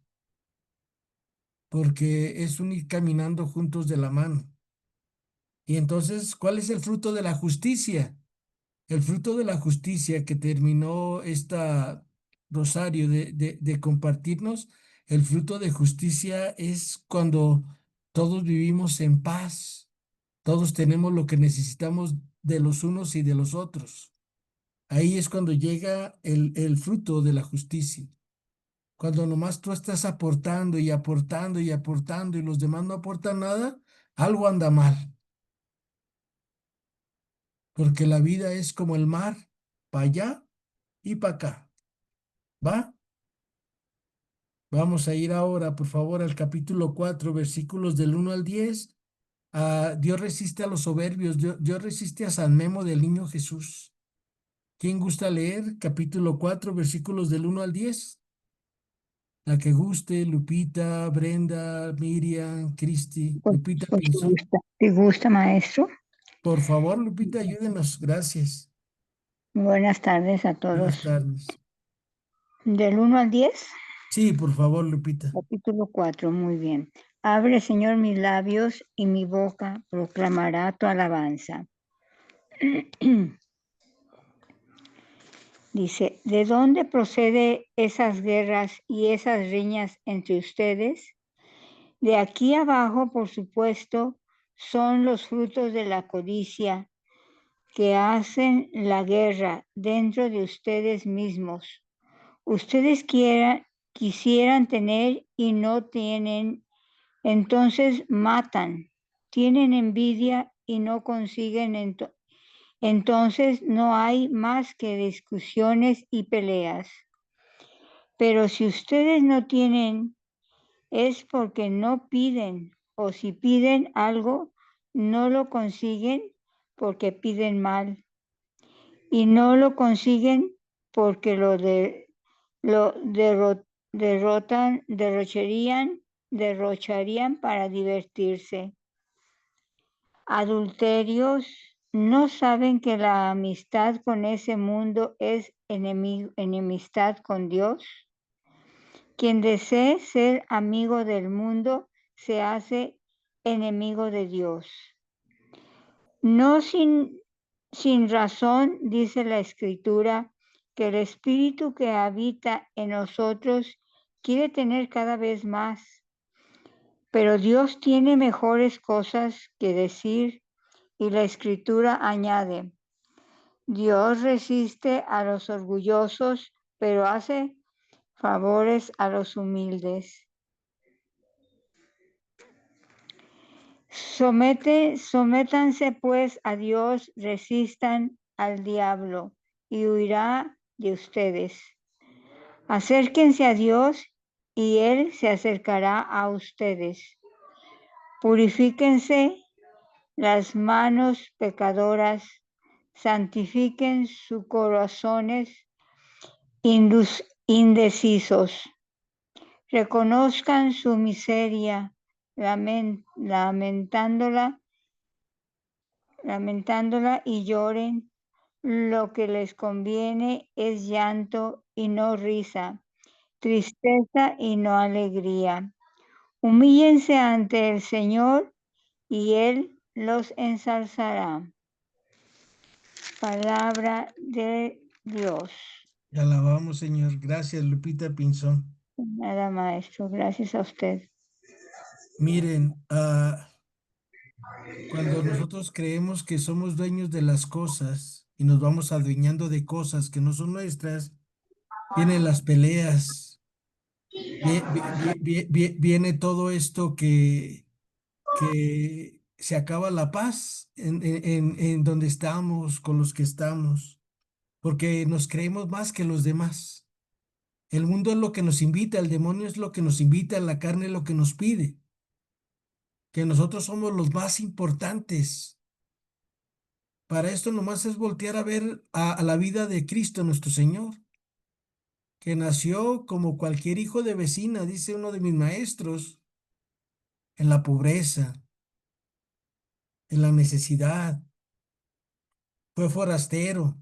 porque es un ir caminando juntos de la mano. Y entonces, ¿cuál es el fruto de la justicia? El fruto de la justicia que terminó esta Rosario de compartirnos, el fruto de justicia es cuando todos vivimos en paz, todos tenemos lo que necesitamos de los unos y de los otros. Ahí es cuando llega el fruto de la justicia. Cuando nomás tú estás aportando y aportando y aportando y los demás no aportan nada, algo anda mal. Porque la vida es como el mar, para allá y para acá. ¿Va? Vamos a ir ahora, por favor, al capítulo 4, versículos del 1 al 10. Dios resiste a los soberbios, Dios resiste a San Memo del Niño Jesús. ¿Quién gusta leer? Capítulo 4, versículos del 1 al 10. La que guste, Lupita, Brenda, Miriam, Cristi. Pues, Lupita pues Pinzón. si gusta, maestro. Por favor, Lupita, ayúdenos. Gracias. Buenas tardes a Buenas todos. tardes. Del 1 al 10, Sí, por favor, Lupita. capítulo 4, muy bien. Abre, Señor, mis labios y mi boca proclamará tu alabanza. Dice, ¿de dónde procede esas guerras y esas riñas entre ustedes? De aquí abajo, por supuesto, son los frutos de la codicia que hacen la guerra dentro de ustedes mismos. Ustedes quisieran tener y no tienen, entonces matan. Tienen envidia y no consiguen, entonces no hay más que discusiones y peleas. Pero si ustedes no tienen, es porque no piden, o si piden algo, no lo consiguen porque piden mal. Y no lo consiguen porque derrocharían para divertirse. Adulterios, ¿no saben que la amistad con ese mundo es enemistad con Dios? Quien desee ser amigo del mundo se hace enemigo de Dios. No sin razón dice la Escritura que el Espíritu que habita en nosotros quiere tener cada vez más. Pero Dios tiene mejores cosas que decir y la Escritura añade, Dios resiste a los orgullosos, pero hace favores a los humildes. Sométanse pues a Dios, resistan al diablo y huirá de ustedes. Acérquense a Dios y Él se acercará a ustedes. Purifíquense las manos pecadoras, santifiquen sus corazones indecisos. Reconozcan su miseria, lamentándola y lloren. Lo que les conviene es llanto y no risa, tristeza y no alegría. Humíllense ante el Señor y Él los ensalzará. Palabra de Dios. Te alabamos, Señor. Gracias, Lupita Pinzón. Nada, maestro. Gracias a usted. Miren, cuando nosotros creemos que somos dueños de las cosas y nos vamos adueñando de cosas que no son nuestras, vienen las peleas, viene todo esto que se acaba la paz en donde estamos, con los que estamos, porque nos creemos más que los demás. El mundo es lo que nos invita, el demonio es lo que nos invita, la carne es lo que nos pide, que nosotros somos los más importantes. Para esto nomás es voltear a ver a la vida de Cristo nuestro Señor, que nació como cualquier hijo de vecina, dice uno de mis maestros, en la pobreza, en la necesidad, fue forastero,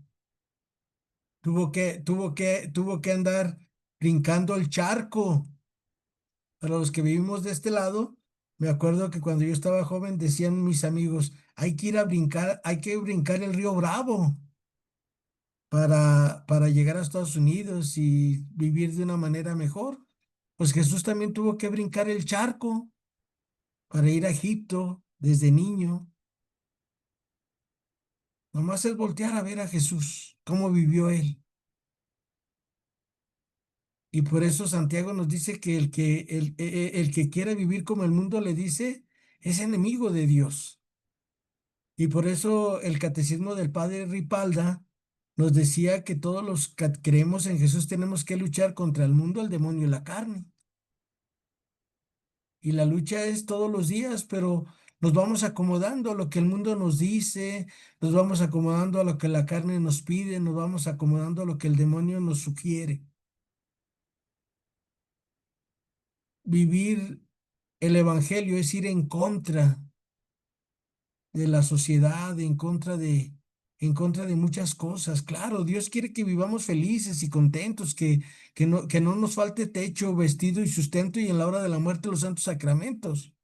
tuvo que andar brincando el charco. Para los que vivimos de este lado, me acuerdo que cuando yo estaba joven decían mis amigos, hay que ir a brincar, hay que brincar el río Bravo para llegar a Estados Unidos y vivir de una manera mejor. Pues Jesús también tuvo que brincar el charco para ir a Egipto desde niño. Nomás es voltear a ver a Jesús, cómo vivió él. Y por eso Santiago nos dice que el que quiera vivir como el mundo le dice, es enemigo de Dios. Y por eso el catecismo del padre Ripalda nos decía que todos los que creemos en Jesús tenemos que luchar contra el mundo, el demonio y la carne. Y la lucha es todos los días, pero nos vamos acomodando a lo que el mundo nos dice, nos vamos acomodando a lo que la carne nos pide, nos vamos acomodando a lo que el demonio nos sugiere. Vivir el evangelio es ir en contra de la sociedad, en contra de muchas cosas. Claro, Dios quiere que vivamos felices y contentos, que no nos falte techo, vestido y sustento y en la hora de la muerte los santos sacramentos.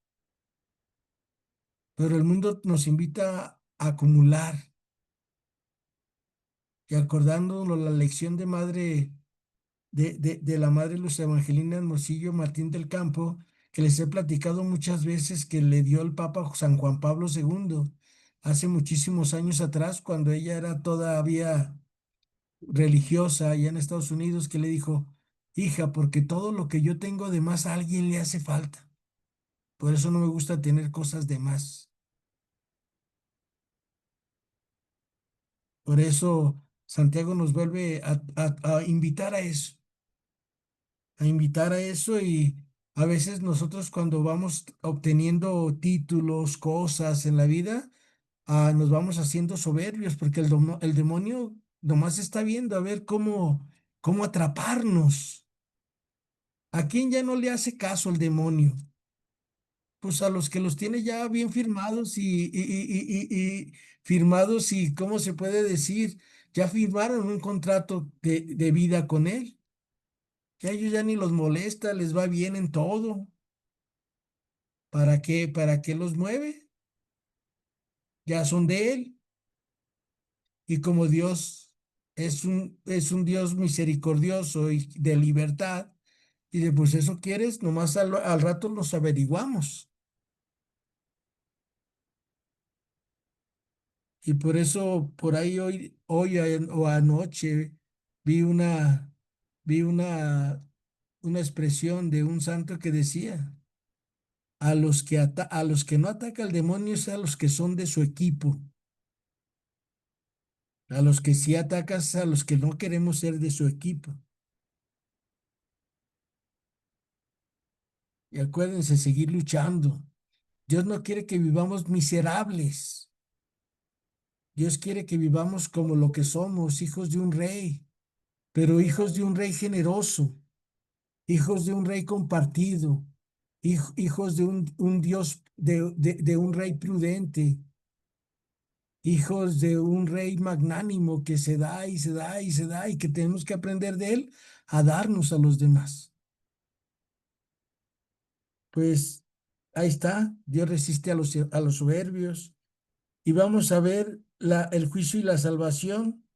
Pero el mundo nos invita a acumular y acordándonos la lección de la madre Luz Evangelina Hermosillo Martín del Campo, que les he platicado muchas veces que le dio el Papa San Juan Pablo II hace muchísimos años atrás, cuando ella era todavía religiosa allá en Estados Unidos, que le dijo, hija, porque todo lo que yo tengo de más a alguien le hace falta. Por eso no me gusta tener cosas de más. Por eso Santiago nos vuelve a invitar a invitar a eso y a veces nosotros cuando vamos obteniendo títulos, cosas en la vida, nos vamos haciendo soberbios porque el demonio nomás está viendo a ver cómo atraparnos. ¿A quién ya no le hace caso el demonio? Pues a los que los tiene ya bien firmados y firmados y, ¿cómo se puede decir? Ya firmaron un contrato de vida con él. Ya ellos ya ni los molesta, les va bien en todo. ¿Para qué? ¿Para qué los mueve? Ya son de él. Y como Dios es un Dios misericordioso y de libertad, y de pues eso quieres, nomás al rato los averiguamos. Y por eso, por ahí o anoche vi una, vi una expresión de un santo que decía, a los que no ataca el demonio es a los que son de su equipo. A los que sí atacas, a los que no queremos ser de su equipo. Y acuérdense, seguir luchando. Dios no quiere que vivamos miserables. Dios quiere que vivamos como lo que somos, hijos de un rey, pero hijos de un rey generoso, hijos de un rey compartido, hijos de un Dios, de un rey prudente, hijos de un rey magnánimo que se da y se da y se da y que tenemos que aprender de él a darnos a los demás. Pues ahí está, Dios resiste a los soberbios. Y vamos a ver el juicio y la salvación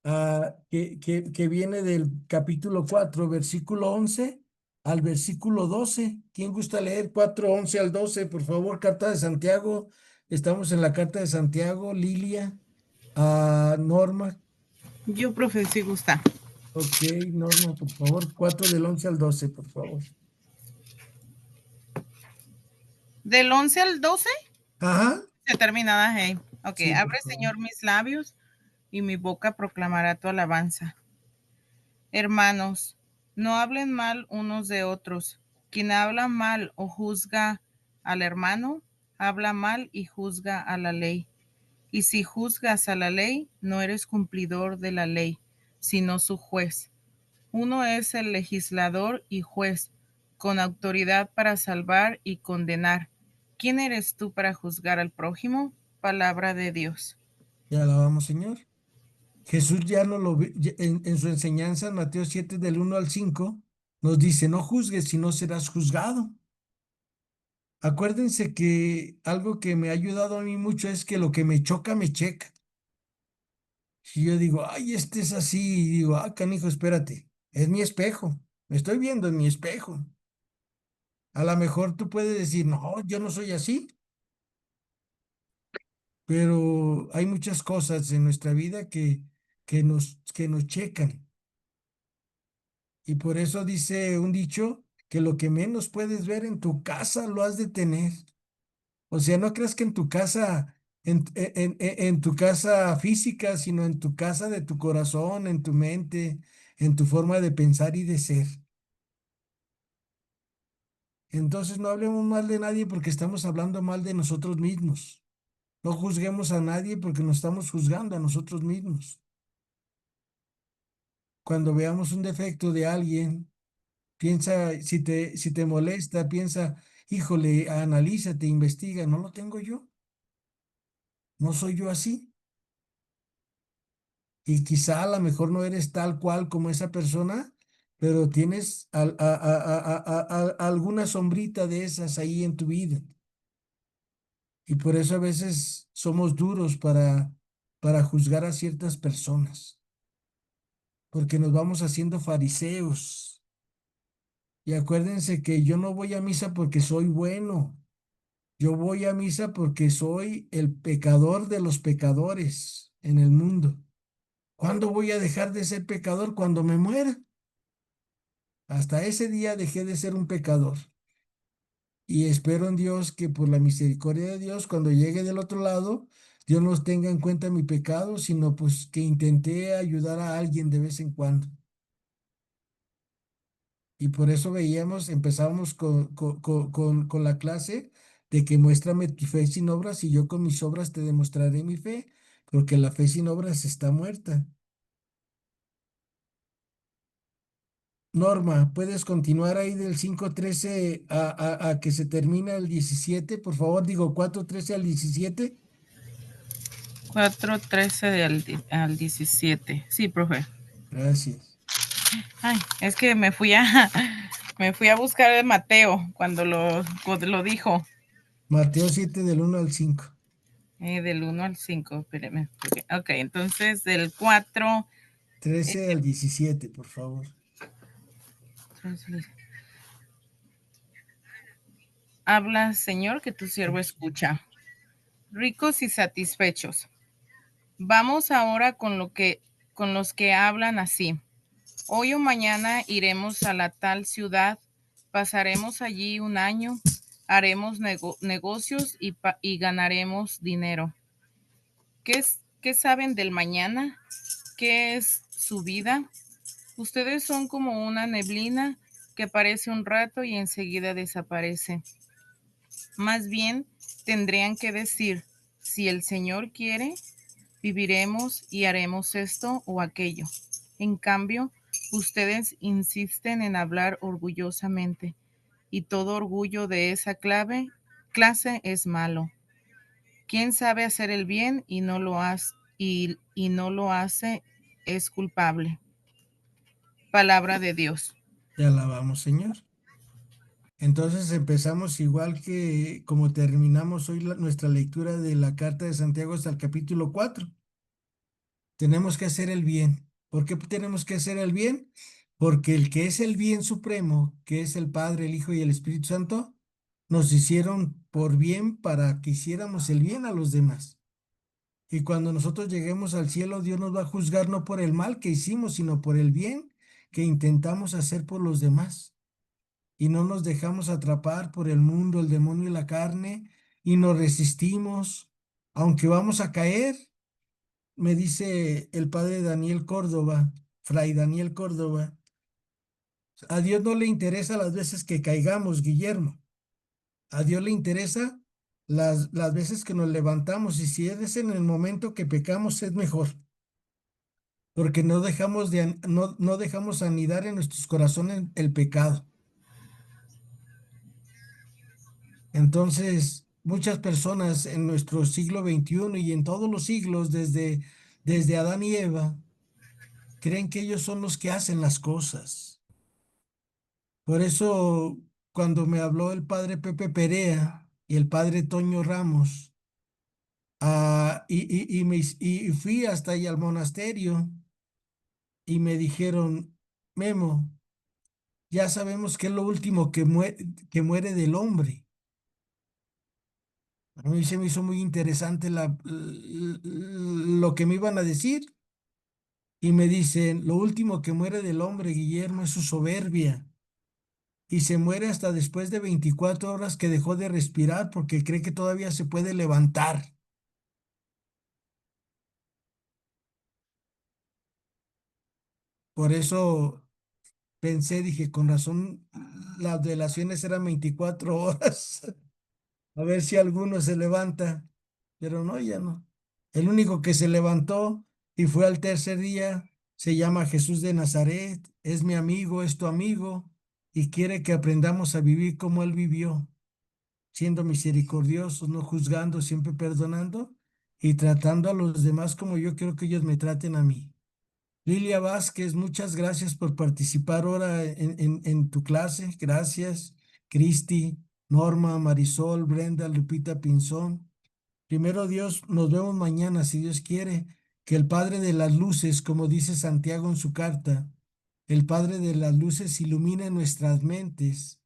que viene del capítulo 4 versículo 11 al versículo 12. ¿Quién gusta leer 4 11 al 12? Por favor, carta de Santiago. Estamos en la carta de Santiago, Lilia, Norma. Yo, profe, si gusta. Ok, Norma, por favor, 4 del 11 al 12, por favor. ¿Del 11 al 12? Ajá. Se termina, hey. Ok, Sí, por abre, favor. Señor, mis labios y mi boca proclamará tu alabanza. Hermanos, no hablen mal unos de otros. Quien habla mal o juzga al hermano, habla mal y juzga a la ley. Y si juzgas a la ley, no eres cumplidor de la ley, sino su juez. Uno es el legislador y juez, con autoridad para salvar y condenar. ¿Quién eres tú para juzgar al prójimo? Palabra de Dios. Ya alabamos, Señor. Jesús ya no en su enseñanza en Mateo 7 del 1 al 5 nos dice, no juzgues si no serás juzgado. Acuérdense que algo que me ha ayudado a mí mucho es que lo que me choca, me checa. Si yo digo, ay, este es así, y digo, canijo, espérate, es mi espejo, me estoy viendo en mi espejo. A lo mejor tú puedes decir, no, yo no soy así, pero hay muchas cosas en nuestra vida que nos checan. Y por eso dice un dicho que lo que menos puedes ver en tu casa lo has de tener. O sea, no creas que en tu casa, en tu casa física, sino en tu casa de tu corazón, en tu mente, en tu forma de pensar y de ser. Entonces no hablemos mal de nadie porque estamos hablando mal de nosotros mismos. No juzguemos a nadie porque nos estamos juzgando a nosotros mismos. Cuando veamos un defecto de alguien, piensa, si te molesta, piensa, híjole, analízate, investiga, ¿no lo tengo yo? ¿No soy yo así? Y quizá a lo mejor no eres tal cual como esa persona, pero tienes alguna sombrita de esas ahí en tu vida. Y por eso a veces somos duros para juzgar a ciertas personas, porque nos vamos haciendo fariseos. Y acuérdense que yo no voy a misa porque soy bueno. Yo voy a misa porque soy el pecador de los pecadores en el mundo. ¿Cuándo voy a dejar de ser pecador? Cuando me muera. Hasta ese día dejé de ser un pecador. Y espero en Dios que por la misericordia de Dios, cuando llegue del otro lado, Dios no tenga en cuenta mi pecado, sino pues que intenté ayudar a alguien de vez en cuando. Y por eso veíamos, empezábamos con la clase de que muéstrame tu fe sin obras y yo con mis obras te demostraré mi fe, porque la fe sin obras está muerta. Norma, ¿puedes continuar ahí del 5:13 a que se termina el 17? Por favor, digo 4:13 al 17. 4:13 al 17. Sí, profe. Gracias. Ay, es que me fui a me fui a buscar el Mateo cuando lo dijo. Mateo 7 del 1 al 5. Del 1 al 5. Espéreme. Ok, entonces del 4. 13 al 17, por favor. Habla, Señor, que tu siervo escucha. Ricos y satisfechos. Vamos ahora con los que hablan así. Hoy o mañana iremos a la tal ciudad, pasaremos allí un año, haremos negocios y ganaremos dinero. ¿Qué saben del mañana? ¿Qué es su vida? Ustedes son como una neblina que aparece un rato y enseguida desaparece. Más bien, tendrían que decir, si el Señor quiere, viviremos y haremos esto o aquello. En cambio, ustedes insisten en hablar orgullosamente y todo orgullo de esa clase es malo. Quien sabe hacer el bien y no lo hace es culpable. Palabra de Dios. Te alabamos, Señor. Entonces empezamos igual que como terminamos hoy nuestra lectura de la carta de Santiago hasta el capítulo 4. Tenemos que hacer el bien. ¿Por qué tenemos que hacer el bien? Porque el que es el bien supremo, que es el Padre, el Hijo y el Espíritu Santo, nos hicieron por bien para que hiciéramos el bien a los demás. Y cuando nosotros lleguemos al cielo, Dios nos va a juzgar no por el mal que hicimos, sino por el bien que intentamos hacer por los demás. Y no nos dejamos atrapar por el mundo, el demonio y la carne, y nos resistimos, aunque vamos a caer. Me dice el padre Daniel Córdoba, Fray Daniel Córdoba, a Dios no le interesa las veces que caigamos, Guillermo. A Dios le interesa las veces que nos levantamos, y si es en el momento que pecamos es mejor, porque no dejamos anidar en nuestros corazones el pecado. Entonces, muchas personas en nuestro siglo XXI y en todos los siglos, desde Adán y Eva, creen que ellos son los que hacen las cosas. Por eso, cuando me habló el padre Pepe Perea y el padre Toño Ramos, y fui hasta ahí al monasterio y me dijeron, Memo, ya sabemos que es lo último que muere del hombre. A mí se me hizo muy interesante lo que me iban a decir y me dicen, lo último que muere del hombre, Guillermo, es su soberbia. Y se muere hasta después de 24 horas que dejó de respirar porque cree que todavía se puede levantar. Por eso pensé, dije, con razón, las delaciones eran 24 horas. A ver si alguno se levanta. Pero no, ya no. El único que se levantó y fue al tercer día se llama Jesús de Nazaret. Es mi amigo, es tu amigo y quiere que aprendamos a vivir como él vivió, siendo misericordiosos, no juzgando, siempre perdonando y tratando a los demás como yo quiero que ellos me traten a mí. Lilia Vázquez, muchas gracias por participar ahora en tu clase. Gracias. Cristi, Norma, Marisol, Brenda, Lupita Pinzón. Primero Dios, nos vemos mañana, si Dios quiere. Que el Padre de las Luces, como dice Santiago en su carta, el Padre de las luces ilumine nuestras mentes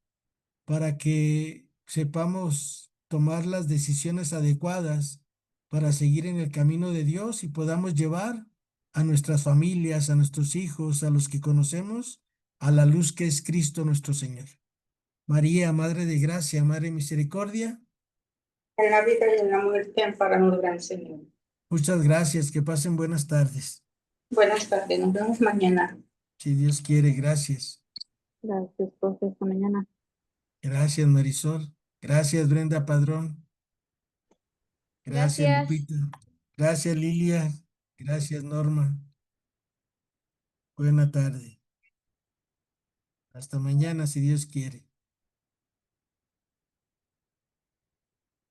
para que sepamos tomar las decisiones adecuadas para seguir en el camino de Dios y podamos llevar a nuestras familias, a nuestros hijos, a los que conocemos, a la luz que es Cristo nuestro Señor. María, Madre de Gracia, Madre de Misericordia, En la vida y en la muerte, amparanos, Gran Señor. muchas gracias, que pasen buenas tardes. Buenas tardes, nos vemos mañana. Si Dios quiere, gracias. Gracias, profe. Hasta mañana. Gracias, Marisol. Gracias, Brenda Padrón. Gracias, Gracias. Lupita. Gracias, Lilia. Gracias, Norma. Buena tarde. Hasta mañana, si Dios quiere.